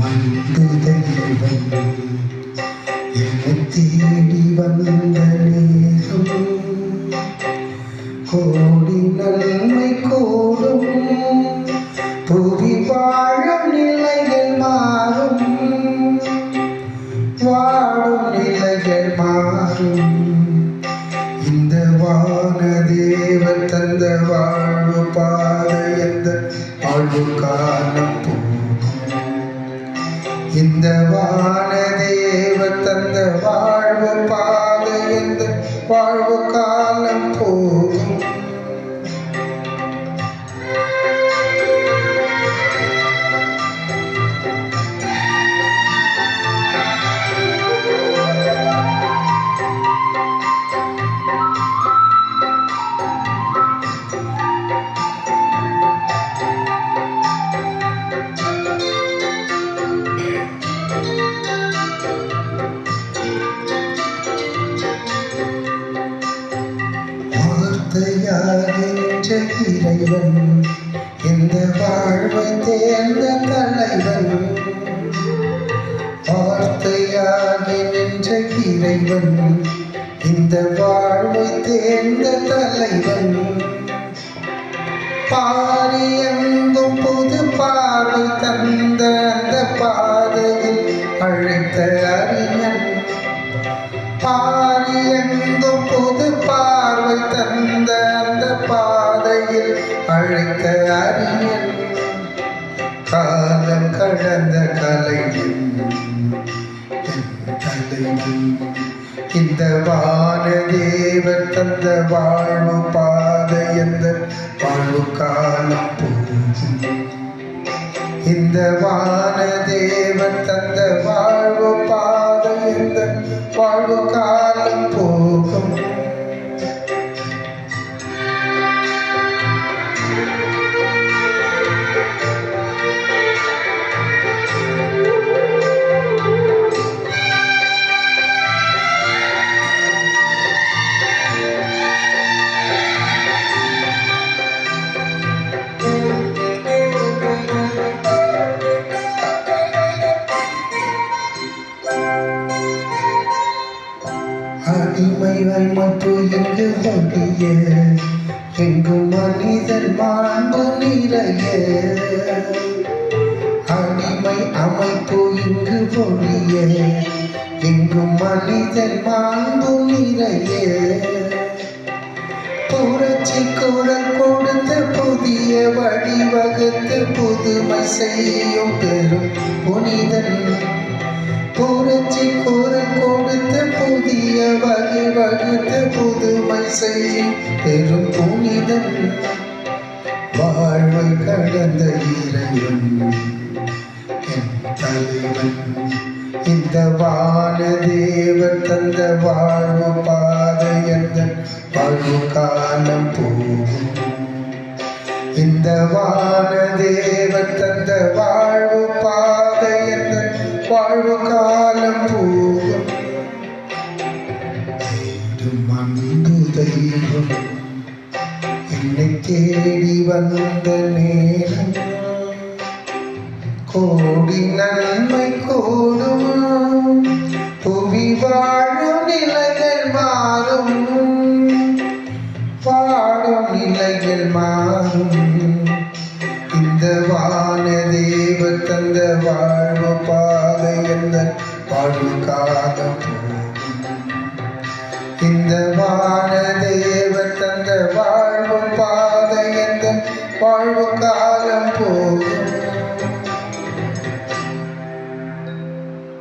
அன்பு தெய்வம் என்னை தேடி வந்த நேரம் கோடி நன்மை கூடும் புவி வாழும் நிலைகள் மாறும் வாழும் நிலைகள் மாறும் இந்த வான தேவர் தந்த வாழ்வு பாதை எந்த வாழ்வு காலம் இந்த வான தேவர் தந்த வாழ்வு பாதை எந்த வாழ்வு காலம் போகும் வார்த்தையாகின்ற இறைவன் இந்த வாழ்வை தேர்ந்த தலைவன் வார்த்தையாகின்ற இறைவன் இந்த வாழ்வை தேர்ந்த தலைவன் பாரியெங்கும் புது பார்வை தந்த அந்த பாதையில் அழைத்த அறிஞன் பாரியெங்கும் புது பார்வை தந்த அந்த பாதையில் அழைத்த அறிஞன் காலம் கடந்த கலைஞன் தலைவன் இந்த வான தேவர் தந்த வாழ்வு பாதை எந்த வாழ்வு காலம் போகும் இந்த வான தேவர் தந்த வாழ்வு பாதை எந்த வாழ்வு காலம் போகும் அடிமை வைமப்பு இங்கு ஒழிய எங்கு மனிதன் மாண்பு நிறைய அடிமை அமைப்பு இங்கு ஒழிய எங்கு மனிதன் மாண்பு நிறைய புரட்சி குரல் கொடுத்து புதிய வழிவகுத்து புதுமை செய்யும் பெரும் புனிதன் புரட்சி குரல் கொடுத்து புதிய வகை வகுத்து புதுமை செய்யும் பெரும் புனிதன் வாழ்வை கடந்த இறைவன் என் தலைவன் இந்த வான தேவர் தந்த வாழ்வு பாதை எந்த வாழ்வு காலம் போகும் இந்த வான தேவர் தந்த வாழ்வு பாதை எந்த வாழ்வு காலம் போகும் அன்பு தெய்வம் என்னை தேடி வந்த நேரம் கோடி நன்மை கூடும் புவி வாழும் நிலைகள் மாறும் வாழும் நிலைகள் மாறும் இந்த வான தேவர் தந்த வாழ்வு பாதை எந்த வாழ்வு காலம் போகும் இந்த வான